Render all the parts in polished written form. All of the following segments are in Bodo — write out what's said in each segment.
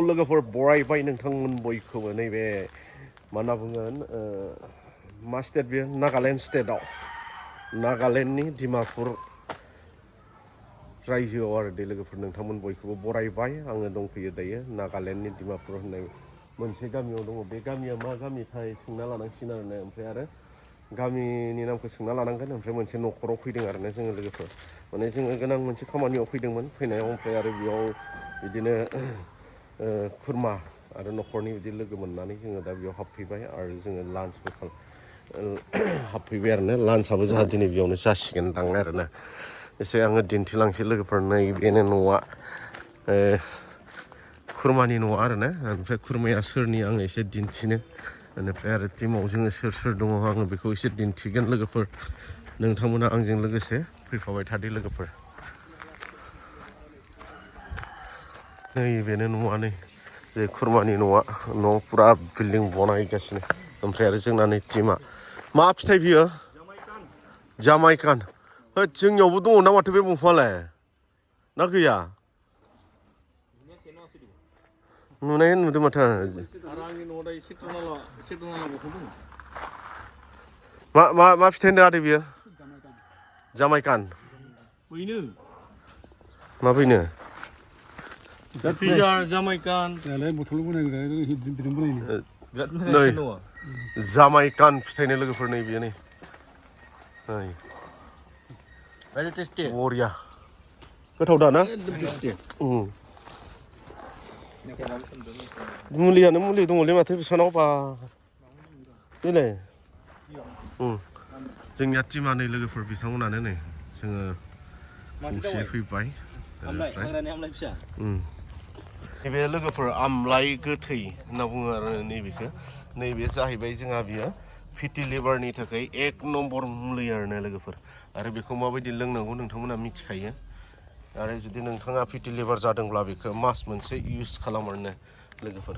लोगोफोर बरायबाय नोंथांमोन बयखौबो नैबे मा होनना बुंगोन मा स्टेट बेयो नागालेण्ड स्टेटआव नागालेण्डनि डिमापुर रायजोआव आरो दे लोगोफोर नोंथांमोन बयखौबो बरायबाय आङो दंफैयो दायो नागालेण्डनि डिमापुर होननाय मोनसे गामियाव दङ बे गामिया मा गामिथाय सोंना लानांसिगोन आरो ना ओमफ्राय आरो गामिनि नामखौ सोंना लानांगोन ओमफ्राय मोनसे न'खराव फैदों आरो ना जोङो लोगोफोर माने जोङो गोनां मोनसे खामानियाव फैदोंमोन फैनायाव ओमफ्राय आरो बेयाव बिदिनो खुरमा आरो न'खरनि बिदि लोगो मोननानै जोङो दा बेयाव हाबफैबाय आरो जोङो लान्चबो हाबफैबाय आरो ना लान्चआबो जोंहा दिनै बेयावनो जासिगोनदां आरो ना एसे आङो दिन्थिलांसै लोगोफोर नैबेनो न'आ खुरमानि न'आ आरो ना ओमफ्राय खुरमाया सोरनि आङो एसे दिन्थिनो बेनिफ्राय आरो टिमाव जोङो सोर सोर दङ आङो बेखौ एसे दिन्थिगोन लोगोफोर नोंथांमोना आंजों लोगोसे फैफाबाय थादो लोगोफोर नैबेनो न'आ नै जे खुरमानि न'आ न' पुरा बिल्डिं बनायगासिनो ओमफ्राय आरो जोंना नै टिमा मा फिथाइ बियो जामाइकान होद जोंनियावबो दङ ना माथो बे दंफाङालाय ना गैया नुनाय नुदों माथो मा फिथाइ होनदों आदै बियो जामाइकान मा बैनो जामाइकान जामाइकान फिथाइनो लोगोफोर नै बेयो नै बरिया गोथाव दा ना मुलियानो मुलि दङलै माथो बिसानाव बा बेलाय जोंनिया टिमा नै लोगोफोर बिथांमोनानो नै जोङो खौसे फैबाय नैबे लोगोफोर आमलाइ गोथै होनना बुङो आरो नैबेखौ नैबे जाहैबाय जोंहा बियो फेटि लिभारनि थाखाय एक नम्बर मुलि आरोना लोगोफोर आरो बेखौ माबायदि लोंनांगौ नोंथांमोना मिथिखायो आरो जुदि नोंथाङा फेटि लिभार जादोंब्ला बेखौ मास मोनसे इउज खालाम आरोना लोगोफोर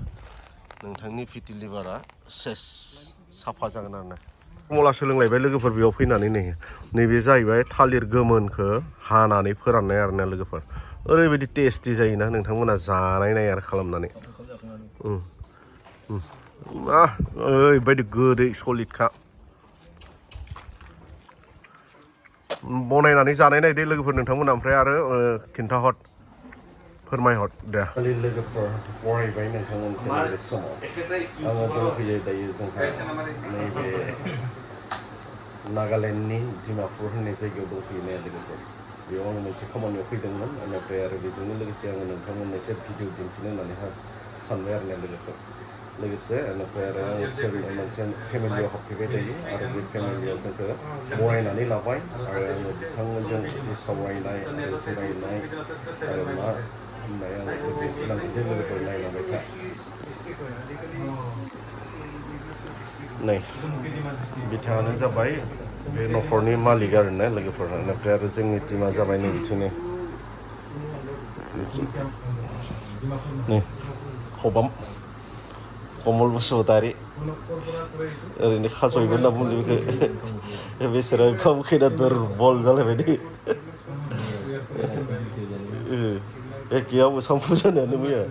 नोंथांनि फेटि लिभारा सेस साफा जागोन आरोना कमला सोलोंलायबाय लोगोफोर बेयाव फैनानै नैबे जाहैबाय थालिर गोमोनखौ हानानै फोराननाय आरोना लोगोफोर ओरैबायदि टेस्टि जायोना नोंथांमोना जानाय नाय आरो खालामनानै ओरैबायदि गोदै सलिडखा बनायनानै जानाय नायदे लोगोफोर नोंथांमोना ओमफ्राय आरो खिन्थाहर फोरमायहर दे लोगोफोर बरायबाय नोंथांमोनखौ नैबे समाव आङो दंफैयो दायो जोंहा नैबे नागालेण्डनि डिमापुर होननाय जायगायाव दंफैयो ना लोगोफोर बेयाव आङो मोनसे खामानियाव फैदोंमोन बेनिफ्राय आरो बेजोंनो लोगोसे आङो नोंथांमोननो एसे भिडिअ दिन्थिनो होननानै सानबाय आरो ना लोगोफोर लोगोसे बेनिफ्राय आरो आङो मोनसे फेमिलियाव हाबफैबाय दायो आरो बे फेमिलिया जोंखौ बरायनानै लाबाय आरो आङो बिथांमोनजों एसे सावरायनाय आरो जिरायनाय आरो मा होननाय आं बेखौ दिन्थिलांगोन दे लोगोफोर नायलांबाय था नै बिथाङानो जाबाय बे न'खरनि मालिक आरोना लोगोफोर बेनिफ्राय आरो जोंनि टिमा जाबाय नै बिथिंनो नै खबाम कमल बसुमतारी ओरैनो खाजयबो होनना बुङो बेखौ बेसोरो ओंखाम उखैना दुरबल जालायबाय दै एखेयाव सामफु जानायानो मैया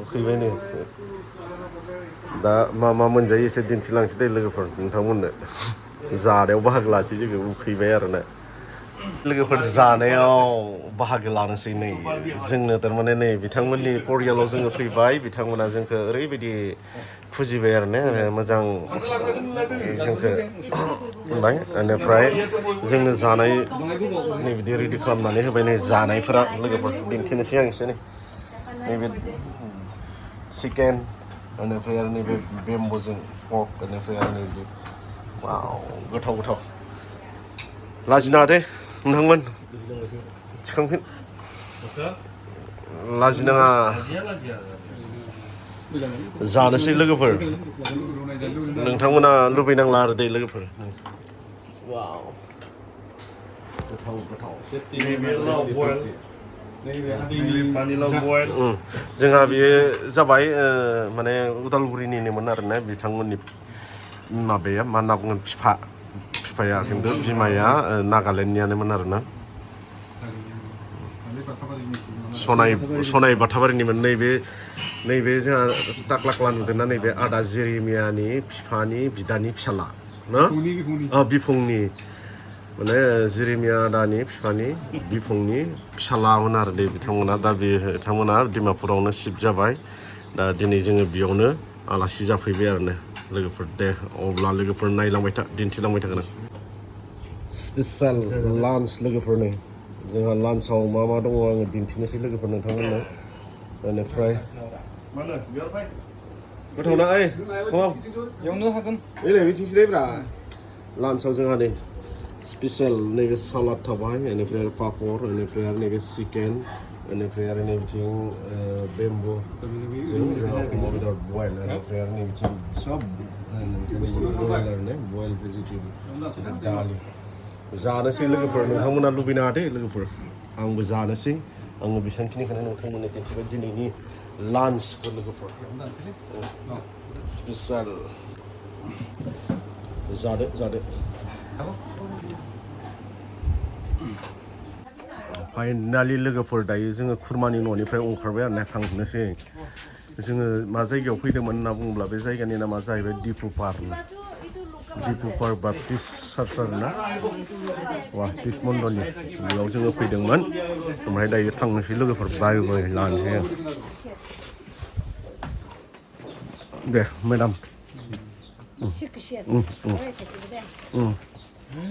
उखैबायनो दा मा मोनजायो एसे दिन्थिलांसै दे लोगोफोर नोंथांमोननो जानायाव बाहागो लानोसै जोङो उखैबाय आरोना लोगोफोर जानायाव बाहागो लानोसै नै जोंनो थारमाने नै बिथांमोननि परियालाव जोङो फैबाय बिथांमोना जोंखौ ओरैबायदि फुजिबाय आरोना मोजां जोंखौ होनबाय बेनिफ्राय जोंनो जानाय नै बिदि रेडि खालामनानै होबाय नै जानायफोरा लोगोफोर दिन्थिनोसै आं एसे नैबे चिकेन बेनिफ्राय आरो नैबे बेम्बुजों पर्क बेनिफ्राय आरो नैबे गोथाव लाजिनाङा दे नोंथांमोन थिखांफिन लाजिनाङा जानोसै लोगोफोर नोंथांमोना लुबैनांला आरो दै लोगोफोर जोंहा बेयो जाबाय माने उदालगुरिनिनोमोन आरोना बिथांमोननि माबाया मा होनना बुङो बिफाया खिन्थु बिमाया नागालेण्डनियानोमोन आरोना सनाय बाथाबारिनिमोन नैबे जोंहा टाक्लाक्ला नुदोंना नैबे आदा जेरेमियानि बिफानि बिदानि फिसाला ना बिफंनि माने जेरेमिया आदानि बिफानि बिफंनि फिसालामोन आरो दे बिथांमोना दा बिथांमोना डिमापुरावनो शिफ्ट जाबाय दा दिनै जोङो बेयावनो आलासि जाफैबाय आरो ने लोगोफोर दे अब्ला लोगोफोर नायलांबाय था दिन्थिलांबाय थागोन स्पेसियेल लान्च लोगोफोरनो जोंहा लान्चआव मा दङ आङो दिन्थिनोसै लोगोफोर नोंथांमोननो बेनिफ्राय गोथावना ओइ एवनो हागोन ओइलाय बिथिंसैब्रा लान्चआव जोंहा नै स्पेसियेल नैबे सालाद थाबाय बेनिफ्राय आरो पापर बेनिफ्राय आरो नैबे चिकेन बेनिफ्राय आरो नै बिथिं बेम्बु जोंहा अमा बेदर बयल बेनिफ्राय आरो नै बिथिं सब बयल आरो ने बयल भेजिटेबल दालि जानोसै लोगोफोर नोंथांमोना लुबैनो हादे लोगोफोर आंबो जानोसै आङो बेसांखिनिखौनो नोंथांमोननो दिन्थिबाय दिनैनि लान्चखौ लोगोफोर स्पेसियेल जादो फाइनालि लोगोफोर दायो जोङो खुरमानि न'निफ्राय ओंखारबाय आरो ना थांनोसै जोङो मा जायगायाव फैदोंमोन होनना बुङोब्ला बे जायगानि नामा जाहैबाय दिपुपार बाप्टिस्ट चार्च आरोना बाप्टिस्ट मण्डलनि बेयाव जोङो फैदोंमोन ओमफ्राय दायो थांनोसै लोगोफोर बाय लानोसै दे मेडाम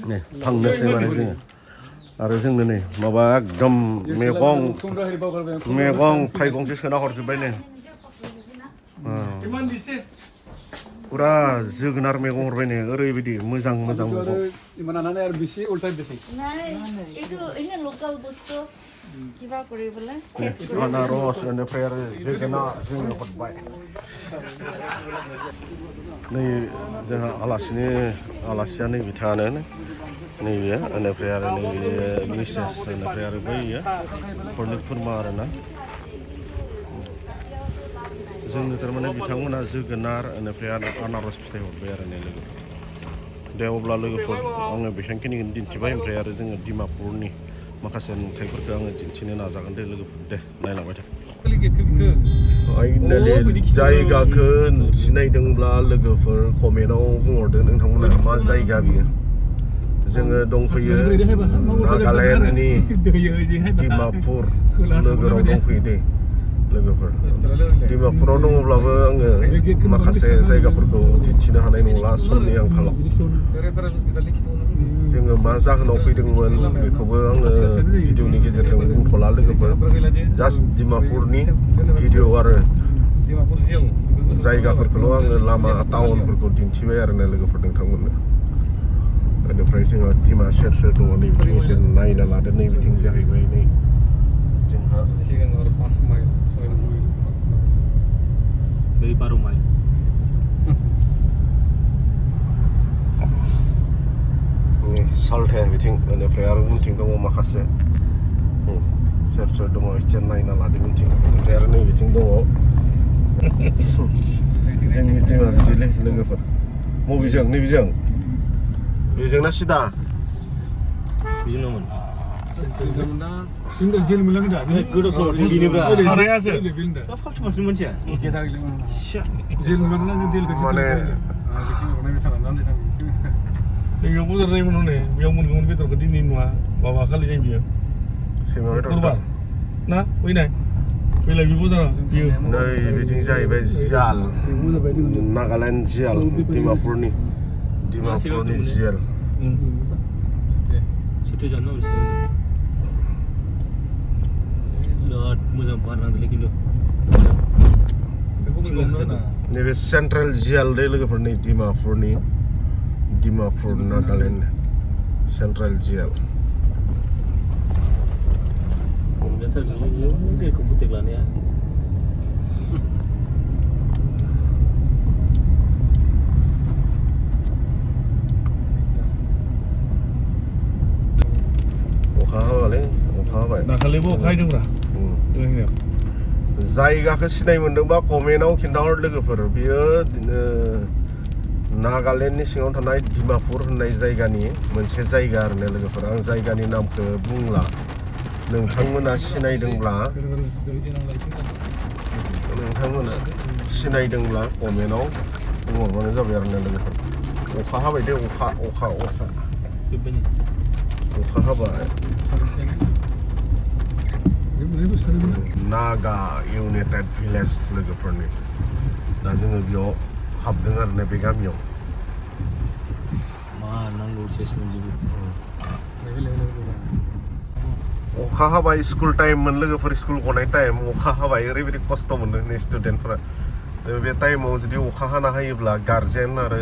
नै थांनोसै माने जोङो आरो जोंनो नै माबा एकदम मैगं थाइगंसो सोना हरजोब्बाय नै पुरा जोगोनार मैगं हरबाय नै ओरैबायदि मोजां आनारस बेनिफ्राय आरो जोगोनार जोंनो हरबाय नै जोंहा आलासिया नै बिथाङानो नैबे बेनिफ्राय आरो नैबे मिसेस बेनिफ्राय आरो बैयो न'खरनि खुरमा आरोना जोंनो थारमाने बिथांमोना जोगोनार बेनिफ्राय आरो आनारस फिथाइ हरबाय आरो नै लोगोफोर दे अब्ला लोगोफोर आङो बेसांखिनिखौनो दिन्थिबाय ओमफ्राय आरो जोङो डिमापुरनि माखासे नुथायफोरखौ आङो दिन्थिनो नाजागोन दे लोगोफोर दे नायलांबाय था फाइनालि जायगाखौ सिनायदोंब्ला लोगोफोर कमेन्टआव बुंहरदो नोंथांमोना मा जायगा बियो जोङो दंफैयो नागालेण्डनि डिमापुर नोगोराव दंफैयो दे लोगोफोर डिमापुराव दङब्लाबो आङो माखासे जायगाफोरखौ दिन्थिनो हानाय नंला समनि आंखालाव जोङो मा जाहोनाव फैदोंमोन बेखौबो आङो भिडिअनि गेजेरजों बुंथ'ला लोगोफोर जास्ट डिमापुरनि भिडिअ आरो जायगाफोरखौल' आङो लामा टाउनफोरखौ दिन्थिबाय आरो ना लोगोफोर नोंथांमोननो बेनिफ्राय जोंहा डिमा सेर दङ नै बिथिं एसे नायना लादो नै बिथिं जाहैबाय नै जोंहा 5 माइल 6 माइल 12 माइल साल्थे बिथिं बेनिफ्राय आरो उनथिं दङ माखासे सेर दङ एसे नायना लादो उनथिं बेनिफ्राय आरो नै बिथिं दङ जोंनि टिमा बिदिलै लोगोफोर बबेजों नैबेजों बेजोंना सिदा बेजोंमोन जेल मोनलांगोन दा गोदाव सोराव बेनोब्रा खारायासो दा फालतु मानसि मोनसिया जेल मोनलांगोन जों जेलखौ माने बेयाव बुजार जायोमोन हनै बेयाव मोनगौमोन बेदरखौ दिनै नुवा माबा खालि जायो बियो कुरबान ना फैनाय फैलाय बे बुजारा बियो नै बिथिं जाहैबाय जियाल नागालेण्ड जियाल डिमापुरनि जियाल मोजां बार नांदोंलै खिन्थु नैबे सेन्ट्रेल जियाल दे लोगोफोर नै डिमापुर नागालेण्ड सेन्ट्रेल जियाल जेलखौ बुथेक लानाया अखा हाबाय दाखालिबो अखा हादोंब्रा जायगाखौ सिनाय मोन्दोंबा कमेन्टआव खिन्थाहर लोगोफोर बियो नागालेण्डनि सिङाव थानाय डिमापुर होननाय जायगानि मोनसे जायगा आरो ना लोगोफोर आं जायगानि नामखौ बुंला नोंथांमोना सिनायदोंब्ला कमेन्टआव बुंहरबानो जाबाय आरो ना लोगोफोर अखा हाबाय दे अखा हाबाय नागा इउनाइटेड भिलेज लोगोफोरनि दा जोङो बेयाव हाबदों आरो ना बे गामियाव मा नांगौ सेस मोनजोबो अखा हाबाय स्कुल टाइममोन लोगोफोर स्कुल गनाय टाइम अखा हाबाय ओरैबायदि खस्थ' मोनदों नै स्टुडेन्टफोरा बे टाइमाव जुदि अखा हाना होयोब्ला गार्जेन आरो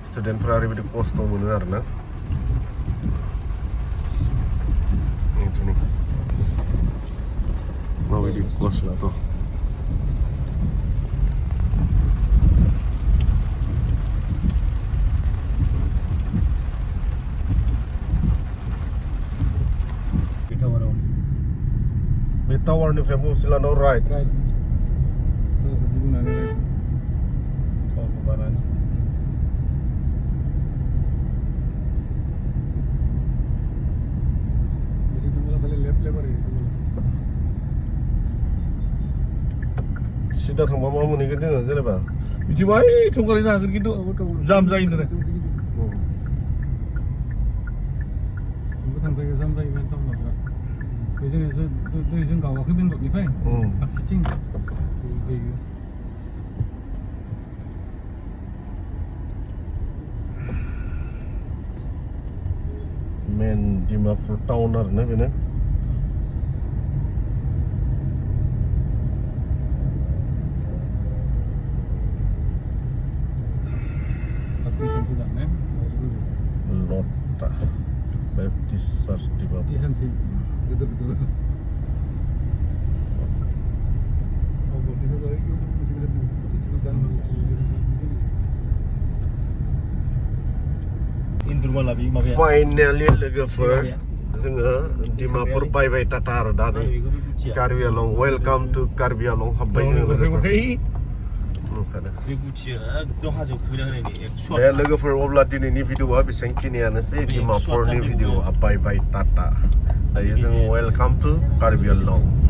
स्टुडेन्टफोरा ओरैबायदि खस्थ' मोनो आरो ना माबायदि खस्थ' बे टावारनिफ्राय मुसिलानाव राइट सिदा थांबा मा मोनहैगोन जोङो जेनेबा बिदिबा थंगारैनो हागोन खिन्थु जाम जायो नालाय जों गावाखै बेंगलनिफ्राय आगसिथिं मेन डिमापुर टाउन आरोना बेनो लटा बेप्टिस्ट चार्च डिमापुर फाइनालि लोगोफोर जोङो डिमापुर बायबाय टाटा आरो दा नै कार्बि आलं वेलकाम टु कार्बि आलं हाबबाय जोङो लोगोफोर अब्ला दिनैनि भिडिअआ बेसेबांखिनियानोसै डिमापुरनि भिडिअआ बाय टाटा दायो जों वेलकाम टु कार्बि आलं